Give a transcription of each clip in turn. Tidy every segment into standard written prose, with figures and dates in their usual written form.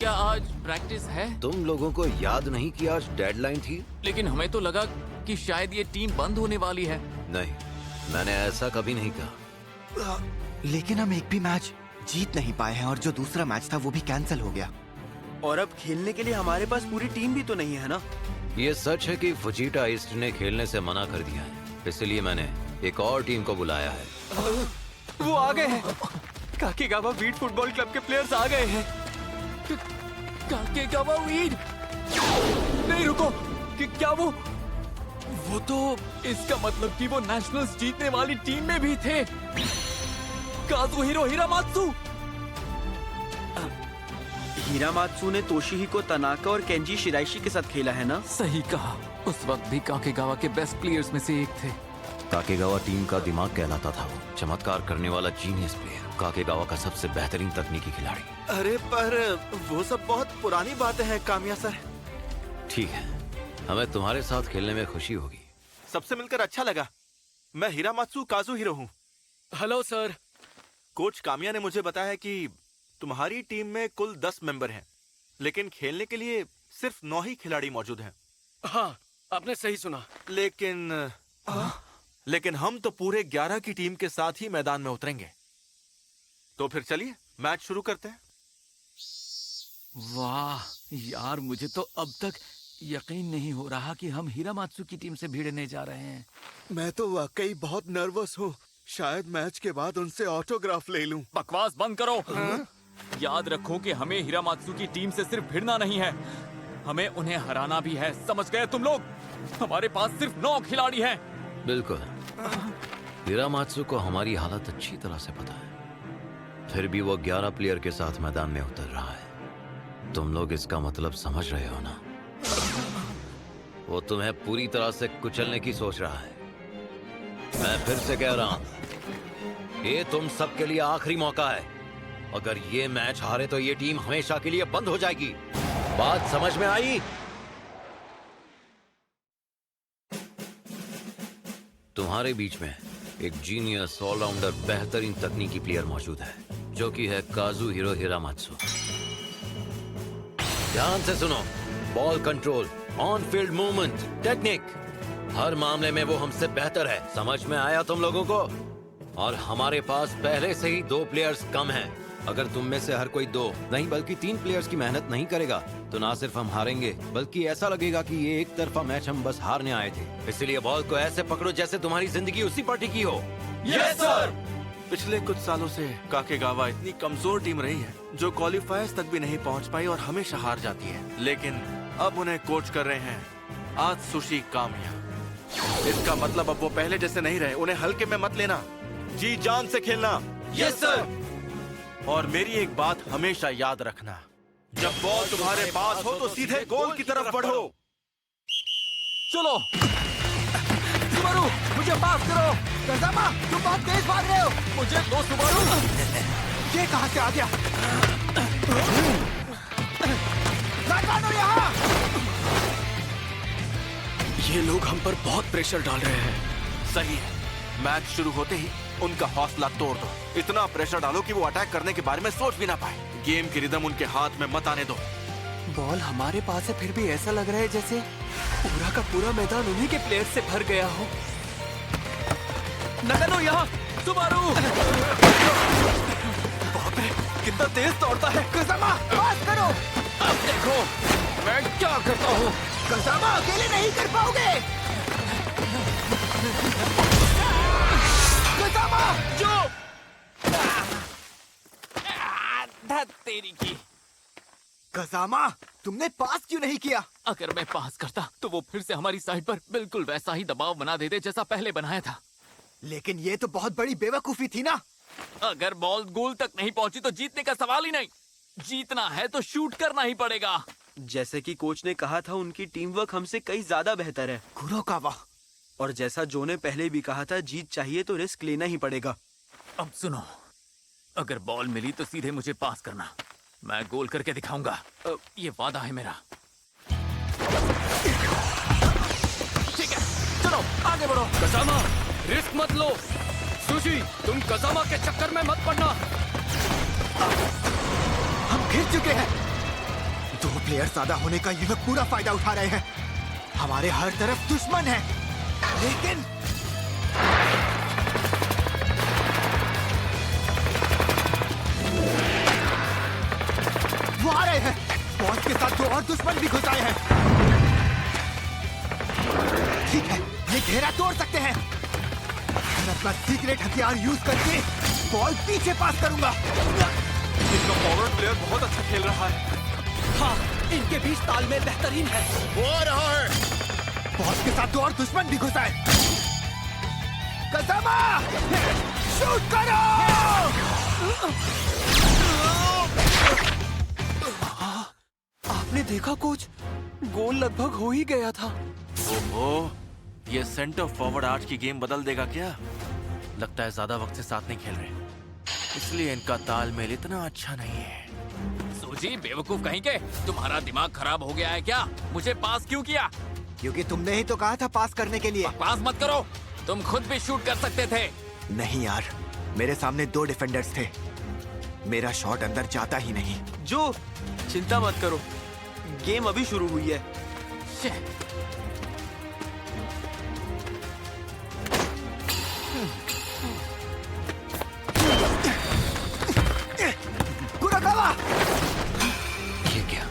क्या आज प्रैक्टिस है? तुम लोगों को याद नहीं कि आज डेडलाइन थी? लेकिन हमें तो लगा कि शायद ये टीम बंद होने वाली है। नहीं, मैंने ऐसा कभी नहीं कहा। लेकिन हम एक भी मैच जीत नहीं पाए हैं और जो दूसरा मैच था वो भी कैंसिल हो गया। और अब खेलने के लिए हमारे पास पूरी टीम भी तो नहीं है ना। ये सच है कि फुजीटा ईस्ट ने खेलने से मना कर दिया है, इसलिए मैंने एक और टीम को बुलाया है। वो आ गए हैं। काकीगावा वीट फुटबॉल क्लब के प्लेयर्स आ गए हैं। काकेगावा वीड! नहीं रुको, कि क्या वो तो इसका मतलब कि वो नेशनल्स जीतने वाली टीम में भी थे। काजुहिरो हिरामात्सु! हिरामात्सु ने तोशिहिको तनाका और केंजी शिराइशी के साथ खेला है ना। सही कहा, उस वक्त भी काकेगावा के बेस्ट प्लेयर्स में से एक थे। काकेगावा टीम का दिमाग कहलाता था वो, चमत्कार करने वाला जीनियस प्लेयर, काकेगावा का सबसे बेहतरीन तकनीकी खिलाड़ी। अरे पर वो सब बहुत पुरानी बातें हैं कामिया सर। ठीक है, हमें तुम्हारे साथ खेलने में खुशी होगी। सबसे मिलकर अच्छा लगा। मैं हिरामात्सु काजुहिरो हूँ। Hello sir. कोच कामिया ने मुझे बताया कि तुम्हारी टीम में कुल 10 मेंबर हैं, लेकिन खेलने के लिए सिर्फ 9 ही खिलाड़ी मौजूद हैं। हाँ, आपने सही सुना। लेकिन हम तो पूरे 11 की टीम के साथ ही मैदान में उतरेंगे। तो फिर चलिए मैच शुरू करते हैं। वाह यार, मुझे तो अब तक यकीन नहीं हो रहा कि हम हिरामात्सु की टीम से भिड़ने जा रहे हैं। मैं तो वाकई बहुत नर्वस हूँ। शायद मैच के बाद उनसे ऑटोग्राफ ले लूं। बकवास बंद करो। याद रखो कि हमें हिरामात्सु की टीम से सिर्फ भिड़ना नहीं है, हमें उन्हें हराना भी है। समझ गए तुम लोग? हमारे पास सिर्फ 9 खिलाड़ी हैं। बिल्कुल। हिरामात्सु को हमारी हालत अच्छी तरह से पता है, फिर भी वो 11 प्लेयर के साथ मैदान में उतर रहा है। तुम लोग इसका मतलब समझ रहे हो ना? वो तुम्हें पूरी तरह से कुचलने की सोच रहा है। मैं फिर से कह रहा हूं, ये तुम सबके लिए आखिरी मौका है। अगर ये मैच हारे तो ये टीम हमेशा के लिए बंद हो जाएगी। बात समझ में आई? तुम्हारे बीच में एक जीनियस ऑलराउंडर बेहतरीन तकनीकी प्लेयर मौजूद है, जो कि है काजुहिरो हिरामात्सु। ध्यान से सुनो, ball control, on field movement, technique, हर मामले में वो हमसे बेहतर है। समझ में आया तुम लोगों को? और हमारे पास पहले से ही 2 प्लेयर्स कम हैं। अगर तुम में से हर कोई 2 नहीं बल्कि 3 प्लेयर्स की मेहनत नहीं करेगा तो ना सिर्फ हम हारेंगे, बल्कि ऐसा लगेगा कि ये एक तरफा मैच हम बस हारने आए थे। इसलिए बॉल को ऐसे पकड़ो जैसे तुम्हारी जिंदगी उसी पर टिकी हो। Yes sir. पिछले कुछ सालों से काकेगावा इतनी कमजोर टीम रही है जो क्वालिफायर्स तक भी नहीं पहुंच पाई और हमेशा हार जाती है। लेकिन अब उन्हें कोच कर रहे हैं आत्सुशी कामिया। इसका मतलब अब वो पहले जैसे नहीं रहे। उन्हें हल्के में मत लेना, जी जान से खेलना। Yes sir. और मेरी एक बात हमेशा याद रखना, जब बॉल तुम्हारे पास हो तो सीधे गोल की तरफ बढ़ो। चलो सुबारू, मुझे पास करो। कज़ामा, तुम बहुत तेज भाग रहे हो। मुझे दो सुबारू। ये कहाँ से आ गया? नाकानो यहाँ! ये लोग हम पर बहुत प्रेशर डाल रहे हैं। सही है, मैच शुरू होते ही उनका हौसला तोड़ दो। इतना प्रेशर डालो कि वो अटैक करने के बारे में सोच भी ना पाए। गेम की रिदम उनके हाथ में मत आने दो। बॉल हमारे पास है, फिर भी ऐसा लग रहा है जैसे पूरा का पूरा मैदान उन्हीं के प्लेयर से भर गया हो। नकानो यहाँ! सुबारू! बाप रे, कितना तेज दौड़ता है। कज़ामा, पास करो। अब देखो मैं क्या करता हूँ। कज़ामा, अकेले नहीं कर पाओगे। कज़ामा! जो तेरी की। कज़ामा, तुमने पास क्यों नहीं किया? अगर मैं पास करता तो वो फिर से हमारी साइड पर बिल्कुल वैसा ही दबाव बना देते जैसा पहले बनाया था। लेकिन ये तो बहुत बड़ी बेवकूफी थी ना। अगर बॉल गोल तक नहीं पहुंची तो जीतने का सवाल ही नहीं। जीतना है तो शूट करना ही पड़ेगा। जैसे कि कोच ने कहा था, उनकी टीम वर्क हमसे कई ज्यादा बेहतर है। कुरोकावा। और जैसा जो ने पहले भी कहा था, जीत चाहिए तो रिस्क लेना ही पड़ेगा। अब सुनो, अगर बॉल मिली तो सीधे मुझे पास करना। मैं गोल करके दिखाऊंगा, ये वादा है मेरा। ठीक है, चलो आगे बढ़ो। कज़ामा, रिस्क मत लो। सुशी, तुम कज़ामा के चक्कर में मत पड़ना। हम गिर चुके हैं। दो प्लेयर ज्यादा होने का ये लोग पूरा फायदा उठा रहे हैं। हमारे हर तरफ दुश्मन है, लेकिन वो आ रहे हैं। बॉस के साथ दो और दुश्मन भी घुस आए हैं। ठीक है, ये घेरा तोड़ सकते हैं। मैं अपना सीक्रेट हथियार यूज करके बॉल पीछे पास करूंगा। इनका फॉरवर्ड प्लेयर बहुत अच्छा खेल रहा है। हाँ, इनके बीच तालमेल बेहतरीन है। वो आ रहा है। बॉस के साथ दो और दुश्मन भी घुस आए। कसामा, शूट करो। आपने देखा कोच, गोल लगभग हो ही गया था। ओहो, ये सेंटर फॉरवर्ड आज की गेम बदल देगा क्या? लगता है ज्यादा वक्त से साथ नहीं खेल रहे, इसलिए इनका तालमेल इतना अच्छा नहीं है। सूजी बेवकूफ कहीं के, तुम्हारा दिमाग खराब हो गया है क्या? मुझे पास क्यों किया? क्योंकि तुमने ही तो कहा था पास करने के लिए। पास मत करो, तुम खुद भी शूट कर सकते थे। नहीं यार, मेरे सामने दो डिफेंडर्स थे। मेरा शॉट अंदर जाता ही नहीं। जो चिंता मत करो, गेम अभी शुरू हुई है। कुराकावा! ये क्या?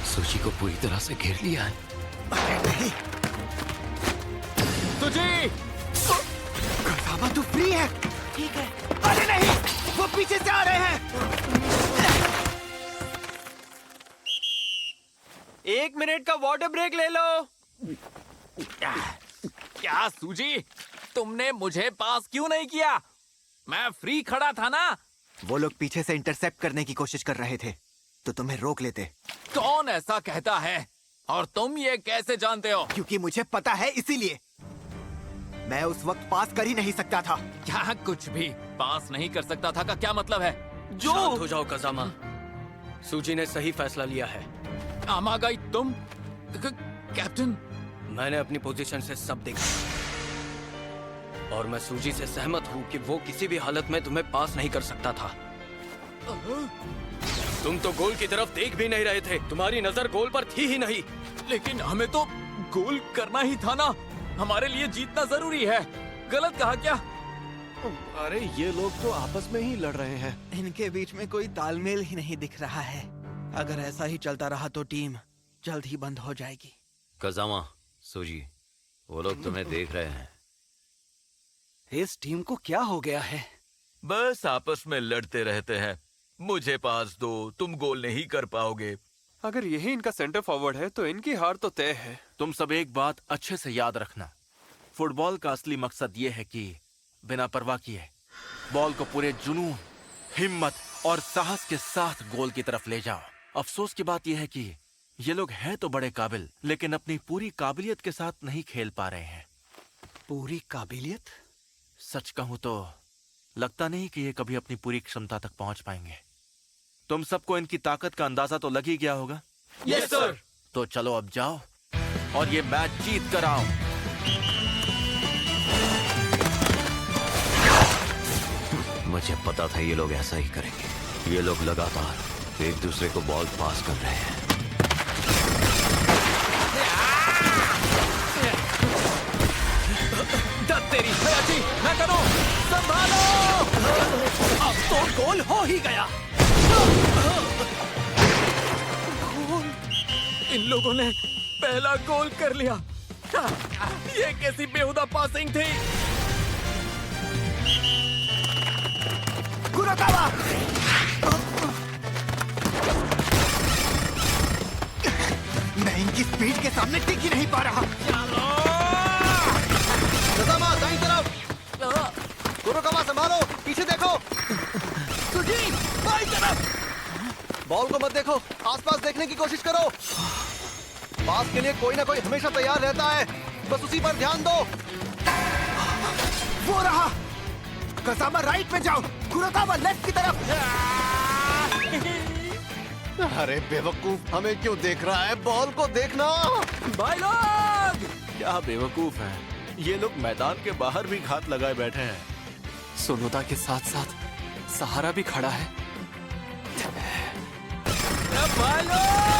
सूची को पूरी तरह से घेर लिया है। नहीं, सूजी! कुराकावा तो फ्री है। ठीक है। अरे नहीं, वो पीछे से आ रहे हैं। 1 मिनट का वाटर ब्रेक ले लो। क्या सूजी, तुमने मुझे पास क्यों नहीं किया? मैं फ्री खड़ा था ना। वो लोग पीछे से इंटरसेप्ट करने की कोशिश कर रहे थे, तो तुम्हें रोक लेते। कौन ऐसा कहता है? और तुम ये कैसे जानते हो? क्योंकि मुझे पता है, इसीलिए। मैं उस वक्त पास कर ही नहीं सकता था। क्या कुछ भी पास नहीं कर सकता था का क्या मतलब है? जो शांत हो जाओ कजामा, सूजी ने सही फैसला लिया है। आमागाई, तुम कैप्टन। मैंने अपनी पोजीशन से सब देखा और मैं सूजी से सहमत हूँ कि वो किसी भी हालत में तुम्हें पास नहीं कर सकता था। तुम तो गोल की तरफ देख भी नहीं रहे थे, तुम्हारी नजर गोल पर थी ही नहीं। लेकिन हमें तो गोल करना ही था ना, हमारे लिए जीतना जरूरी है। गलत कहा क्या? अरे ये लोग तो आपस में ही लड़ रहे हैं। इनके बीच में कोई तालमेल ही नहीं दिख रहा है। अगर ऐसा ही चलता रहा तो टीम जल्द ही बंद हो जाएगी। कजामा, सूजी, वो लोग तुम्हें देख रहे हैं। इस टीम को क्या हो गया है? बस आपस में लड़ते रहते हैं। मुझे पास दो, तुम गोल नहीं कर पाओगे। अगर यही इनका सेंटर फॉरवर्ड है तो इनकी हार तो तय है। तुम सब एक बात अच्छे से याद रखना, फुटबॉल का असली मकसद ये है कि बिना परवाह किए बॉल को पूरे जुनून, हिम्मत और साहस के साथ गोल की तरफ ले जाओ। अफसोस की बात यह है कि ये लोग हैं तो बड़े काबिल, लेकिन अपनी पूरी काबिलियत के साथ नहीं खेल पा रहे हैं। पूरी काबिलियत? सच कहूं तो लगता नहीं कि ये कभी अपनी पूरी क्षमता तक पहुंच पाएंगे। तुम सबको इनकी ताकत का अंदाजा तो लग ही गया होगा। Yes sir. तो चलो अब जाओ और ये मैच जीत कर आओ। मुझे पता था ये लोग ऐसा ही करेंगे। ये लोग लगातार एक दूसरे को बॉल पास कर रहे हैं। तेरी अच्छी, मैं करूं, संभालो। अब तो गोल हो ही गया। इन लोगों ने पहला गोल कर लिया। ये कैसी बेहुदा पासिंग थी? कुराकावा! मैं इनकी स्पीड के सामने टिक ही नहीं पा रहा। दाईं तरफ। कुराकावा संभालो, पीछे देखो। सुजी, बाईं तरफ। बॉल को मत देखो, आसपास देखने की कोशिश करो। पास के लिए कोई ना कोई हमेशा तैयार रहता है, बस उसी पर ध्यान दो। वो रहा। कसामा राइट में जाओ, कुराकावा लेफ्ट की तरफ। अरे बेवकूफ, हमें क्यों देख रहा है? बॉल को देखना। भाई लोग! क्या बेवकूफ है ये लोग, मैदान के बाहर भी घात लगाए बैठे हैं। सुनोदा के साथ साथ सहारा भी खड़ा है। भाई लोग!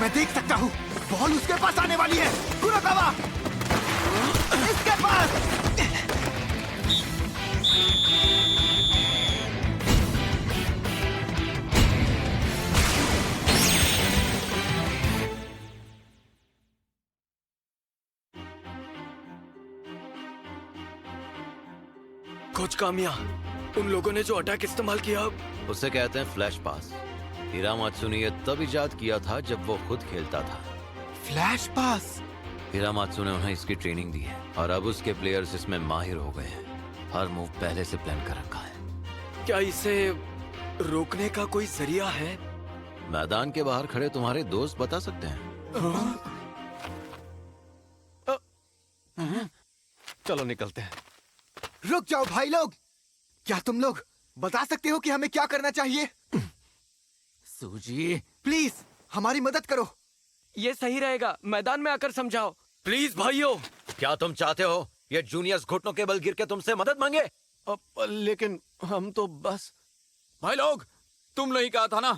मैं देख सकता हूँ। बॉल उसके पास आने वाली है। कुरोकावा इसके पास। कोच कामिया, उन लोगों ने जो अटैक इस्तेमाल किया, उसे कहते हैं फ्लैश पास। हिरामात्सु ने यह तब इजाद किया था जब वो खुद खेलता था। फ्लैश पास। हिरामात्सु ने उन्हें इसकी ट्रेनिंग दी है और अब उसके प्लेयर्स इसमें माहिर हो गए हैं। हर मूव पहले से प्लान कर रखा है। क्या इसे रोकने का कोई जरिया है? मैदान के बाहर खड़े तुम्हारे दोस्त बता सकते हैं। चलो निकलते हैं। रुक जाओ भाई लोग। क्या तुम लोग बता सकते हो कि हमें क्या करना चाहिए? सूजी, प्लीज हमारी मदद करो। ये सही रहेगा, मैदान में आकर समझाओ प्लीज भाइयों। क्या तुम चाहते हो ये जूनियर्स घुटनों के बल गिर के तुमसे मदद मांगे? लेकिन हम तो बस। भाई लोग, तुमने ही कहा था ना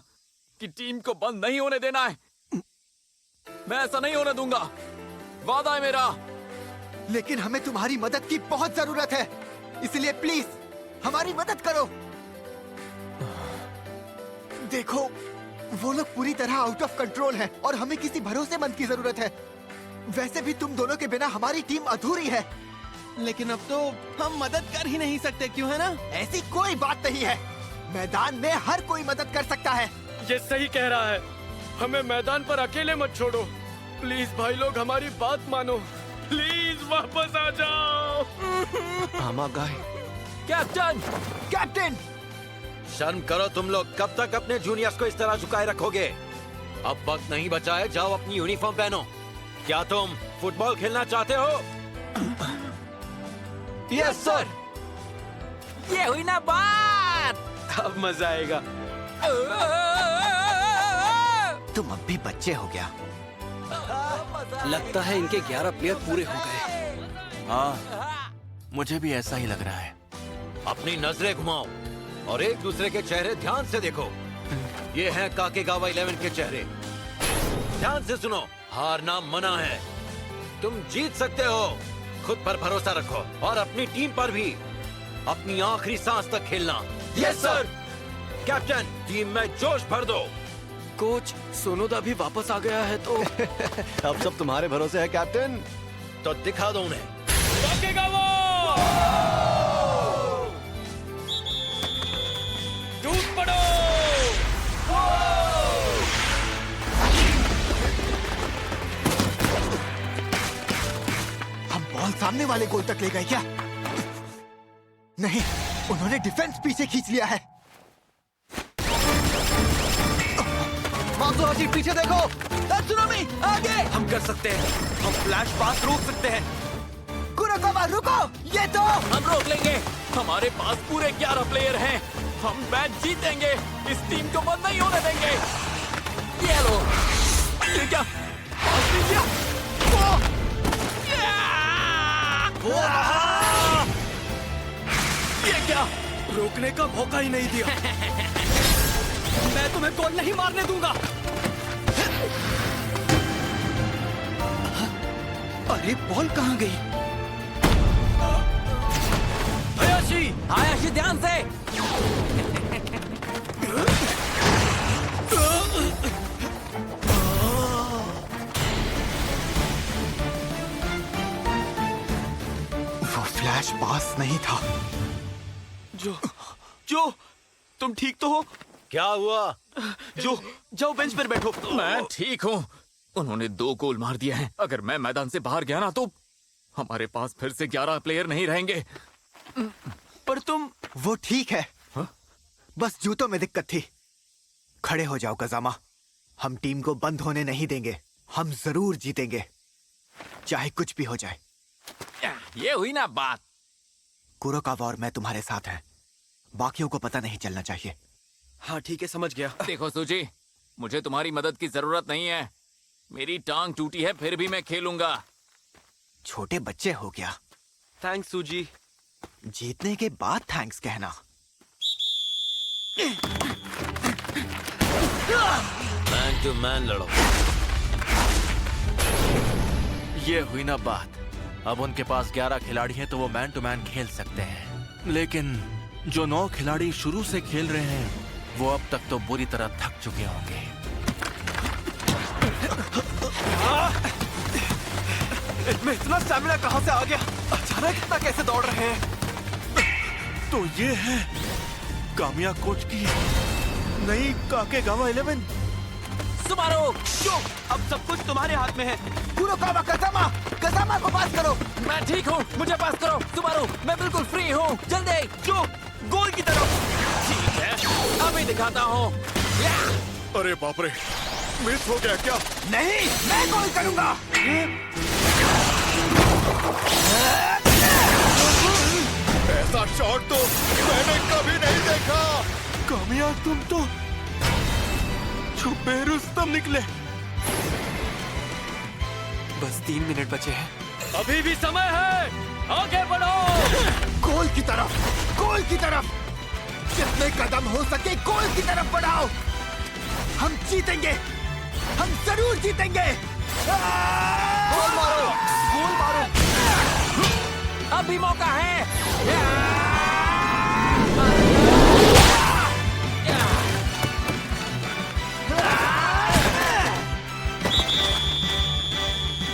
कि टीम को बंद नहीं होने देना है। मैं ऐसा नहीं होने दूंगा, वादा है मेरा। लेकिन हमें तुम्हारी मदद की बहुत जरूरत है, इसलिए प्लीज हमारी मदद करो। देखो, वो लोग पूरी तरह आउट ऑफ कंट्रोल हैं और हमें किसी भरोसेमंद की जरूरत है। वैसे भी तुम दोनों के बिना हमारी टीम अधूरी है। लेकिन अब तो हम मदद कर ही नहीं सकते, क्यों है ना? ऐसी कोई बात नहीं है। मैदान में हर कोई मदद कर सकता है। ये सही कह रहा है। हमें मैदान पर अकेले मत छोड़ो प्लीज भाई लोग, हमारी बात मानो। प्लीज वापस आ जाओ। आमा गाय। Captain, captain! शर्म करो तुम लोग। कब तक अपने जूनियर्स को इस तरह झुकाए रखोगे? अब वक्त नहीं बचा है, जाओ अपनी यूनिफॉर्म पहनो। क्या तुम फुटबॉल खेलना चाहते हो? Yes sir. ये हुई ना बात। अब मजा आएगा। तुम अब भी बच्चे हो गया। लगता है इनके 11 प्लेयर पूरे हो गए। हाँ, मुझे भी ऐसा ही लग रहा है। अपनी नजरें घुमाओ और एक दूसरे के चेहरे ध्यान से देखो। ये हैं काकेगावा 11 के चेहरे। ध्यान से सुनो, हारना मना है। तुम जीत सकते हो। खुद पर भरोसा रखो और अपनी टीम पर भी। अपनी आखिरी सांस तक खेलना। Yes sir. कैप्टन, टीम में जोश भर दो। कोच, सोनोदा भी वापस आ गया है तो अब सब तुम्हारे भरोसे है कैप्टन। तो दिखा दो उन्हें। टूट पड़ो। हम बॉल सामने वाले गोल तक ले गए क्या? नहीं, उन्होंने डिफेंस पीछे खींच लिया है। मात्सुहाशी पीछे देखो। त्सुनामी, आगे! हम कर सकते हैं। हम फ्लैश पास रोक सकते हैं। कुरोकावा रुको, ये तो। हम रोक लेंगे। हमारे पास पूरे 11 प्लेयर हैं। हम मैच जीतेंगे। इस टीम को बंद नहीं होने देंगे। ये लो। ये क्या? पास नहीं किया। ये क्या? रोकने का मौका ही नहीं दिया। मैं तुम्हें गोल नहीं मारने दूंगा। अरे बॉल कहाँ गई? हयाशी, हायाशी, ध्यान से। वो फ्लैश पास नहीं था। जो तुम ठीक तो हो? क्या हुआ? जो जाओ बेंच पर बैठो। मैं ठीक हूँ। उन्होंने 2 गोल मार दिए हैं। अगर मैं मैदान से बाहर गया ना तो हमारे पास फिर से 11 प्लेयर नहीं रहेंगे। पर तुम। वो ठीक है। बस जूतों में दिक्कत थी। खड़े हो जाओ कजामा। हम टीम को बंद होने नहीं देंगे। हम जरूर जीतेंगे, चाहे कुछ भी हो जाए। ये हुई ना बात। कुरोकावा और मैं तुम्हारे साथ हैं। बाकियों को पता नहीं चलना चाहिए। हाँ ठीक है, समझ गया। देखो सूजी, मुझे तुम्हारी मदद की जरूरत नहीं है। मेरी टांग टूटी है, फिर भी मैं खेलूंगा। छोटे बच्चे हो क्या? थैंक्स सूजी। जीतने के बाद थैंक्स कहना। मैन टू मैन लड़ो। ये हुई ना बात। अब उनके पास 11 खिलाड़ी हैं तो वो मैन टू मैन खेल सकते हैं, लेकिन जो 9 खिलाड़ी शुरू से खेल रहे हैं वो अब तक तो बुरी तरह थक चुके होंगे। इनमें इतना स्टैमिना कहाँ से आ गया? अचानक इतना कैसे दौड़ रहे हैं? तो ये है कामिया कोच की नई काकेगावा 11। सुबारू, जो अब सब कुछ तुम्हारे हाथ में है। कुरोकावा कजामा, कजामा को पास करो। मैं ठीक हूँ, मुझे पास करो। सुबारू, मैं बिल्कुल फ्री हूँ, जल्दी। जो गोल की तरफ। ठीक है, अभी दिखाता हूँ। अरे बाप रे, मिस हो गया क्या? नहीं, मैं गोल करूंगा। ऐसा शॉट तो मैंने कभी नहीं देखा। कामिया तुम तो छुपे रुस्तम निकले। बस 3 मिनट बचे हैं। अभी भी समय है, आगे बढ़ो। गोल की तरफ, गोल की तरफ। जितने कदम हो सके गोल की तरफ बढ़ाओ। हम जीतेंगे, हम जरूर जीतेंगे। गोल मारो, गोल मारो। अभी मौका है।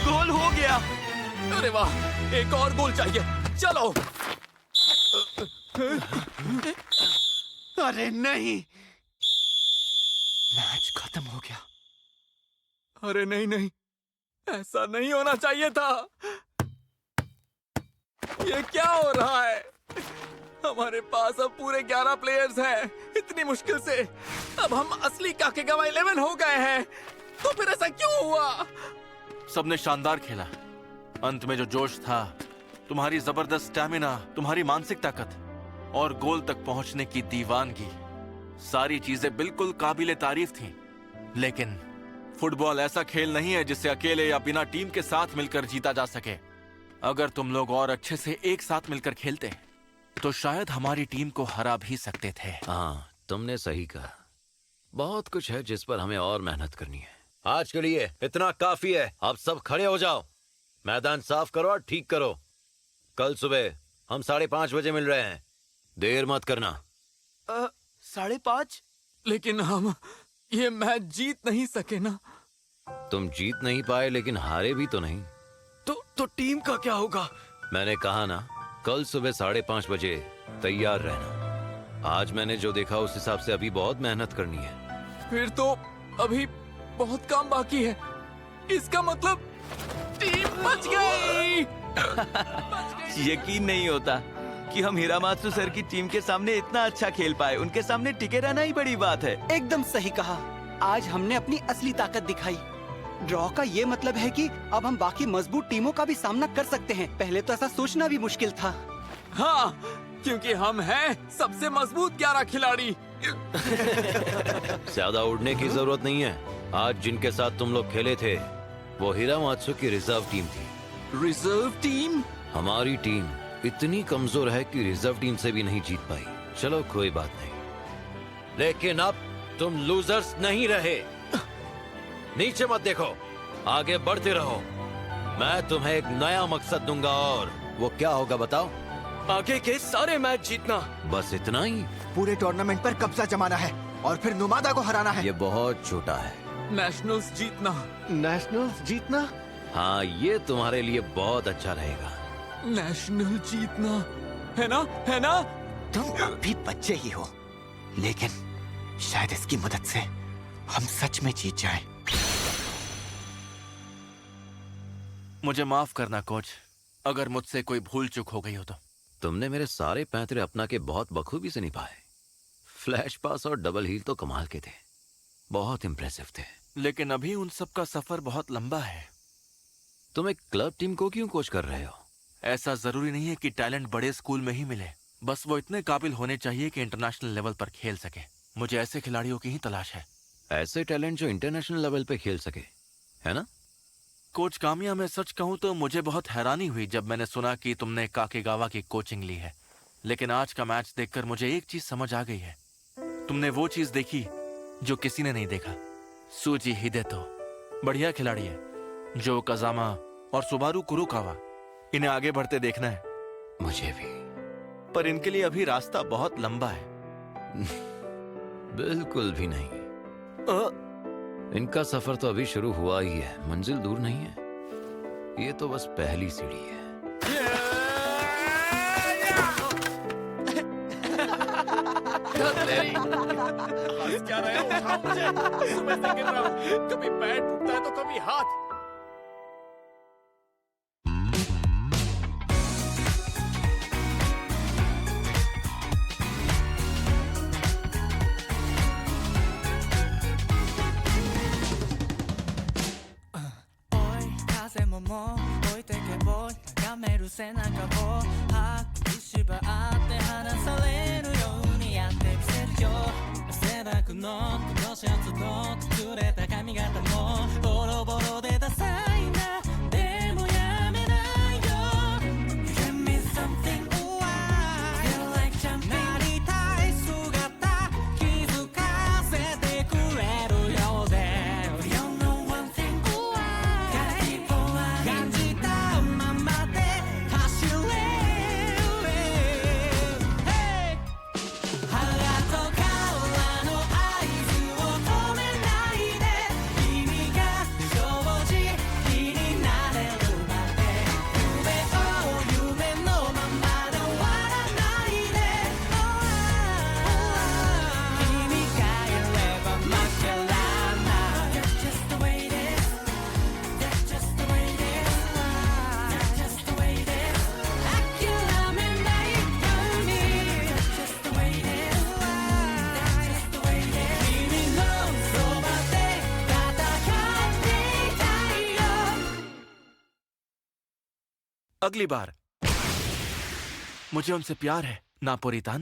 गोल हो गया। अरे वाह, एक और गोल चाहिए। चलो। अरे नहीं, मैच खत्म हो गया। अरे नहीं नहीं, ऐसा नहीं होना चाहिए था। ये क्या हो रहा है? हमारे पास अब पूरे 11 प्लेयर्स हैं। इतनी मुश्किल से अब हम असली काकेगावा 11 हो गए हैं। तो फिर ऐसा क्यों हुआ? सबने शानदार खेला। अंत में जो जोश था, तुम्हारी जबरदस्त स्टैमिना, तुम्हारी मानसिक ताकत और गोल तक पहुंचने की दीवानगी, सारी चीजें बिल्कुल काबिले तारीफ थीं। लेकिन फुटबॉल ऐसा खेल नहीं है जिसे अकेले या बिना टीम के साथ मिलकर जीता जा सके। अगर तुम लोग और अच्छे से एक साथ मिलकर खेलते तो शायद हमारी टीम को हरा भी सकते थे। हाँ, तुमने सही कहा। बहुत कुछ है जिस पर हमें और मेहनत करनी है। आज के लिए इतना काफी है। अब सब खड़े हो जाओ, मैदान साफ करो और ठीक करो। कल सुबह हम 5:30 बजे मिल रहे हैं। देर मत करना। 5:30? लेकिन हम ये मैच जीत नहीं सके ना। तुम जीत नहीं पाए लेकिन हारे भी तो नहीं। तो टीम का क्या होगा? मैंने कहा ना, कल सुबह 5:30 बजे तैयार रहना। आज मैंने जो देखा उस हिसाब से अभी बहुत मेहनत करनी है। फिर तो अभी बहुत काम बाकी है। इसका मतलब टीम बच गई। यकीन नहीं होता कि हम हिरामात्सु सर की टीम के सामने इतना अच्छा खेल पाए। उनके सामने टिके रहना ही बड़ी बात है। एकदम सही कहा। आज हमने अपनी असली ताकत दिखाई। ड्रॉ का ये मतलब है कि अब हम बाकी मजबूत टीमों का भी सामना कर सकते हैं। पहले तो ऐसा सोचना भी मुश्किल था। हाँ, क्योंकि हम हैं सबसे मजबूत 11 खिलाड़ी। ज्यादा उड़ने की जरूरत नहीं है। आज जिनके साथ तुम लोग खेले थे वो हिरामात्सु की रिजर्व टीम थी। Reserve team? हमारी टीम इतनी कमजोर है कि रिजर्व टीम से भी नहीं जीत पाई। चलो कोई बात नहीं, लेकिन अब तुम लूजर्स नहीं रहे। नीचे मत देखो, आगे बढ़ते रहो। मैं तुम्हें एक नया मकसद दूंगा और वो क्या होगा बताओ? आगे के सारे मैच जीतना। बस इतना ही? पूरे टूर्नामेंट पर कब्जा जमाना है और फिर नुमादा को हराना है। ये बहुत छोटा है। नेशनल्स जीतना। नेशनल्स जीतना? हाँ, ये तुम्हारे लिए बहुत अच्छा रहेगा। नेशनल जीतना है ना, है ना? तुम अभी बच्चे ही हो, लेकिन शायद इसकी मदद से हम सच में जीत जाएं। मुझे माफ करना कोच, अगर मुझसे कोई भूल चूक हो गई हो तो। तुमने मेरे सारे पैंतरे अपना के बहुत बखूबी से निभाए। फ्लैश पास और डबल हील तो कमाल के थे, बहुत इंप्रेसिव थे। लेकिन अभी उन सब का सफर बहुत लंबा है। तुम एक क्लब टीम को क्यों कोच कर रहे हो? ऐसा जरूरी नहीं है कि टैलेंट बड़े स्कूल में ही मिले। बस वो इतने काबिल होने चाहिए कि इंटरनेशनल लेवल पर खेल सके। मुझे ऐसे खिलाड़ियों की ही तलाश है। ऐसे टैलेंट जो इंटरनेशनल लेवल पे खेल सके, है ना? कोच कामिया, मैं सच कहूं तो मुझे बहुत हैरानी हुई जब मैंने सुना कि तुमने काकेगावा की कोचिंग ली है। लेकिन आज का मैच देखकर मुझे एक चीज समझ आ गई है। तुमने वो चीज देखी जो किसी ने नहीं देखा। सूजी हिदेतो बढ़िया खिलाड़ी है जो कजामा और सुबारू कुरुकावा, इन्हें आगे बढ़ते देखना है। मुझे भी। पर इनके लिए अभी रास्ता बहुत लंबा है। बिल्कुल भी नहीं। इनका सफर तो अभी शुरू हुआ ही है, मंजिल दूर नहीं है। ये तो बस पहली सीढ़ी है। क्या रहे हो? उठाओ मुझे। सुबह से गिर रहा हूँ। कभी पैर टूटता है तो कभी हाथ। अगली बार मुझे उनसे प्यार है, नापोरितान।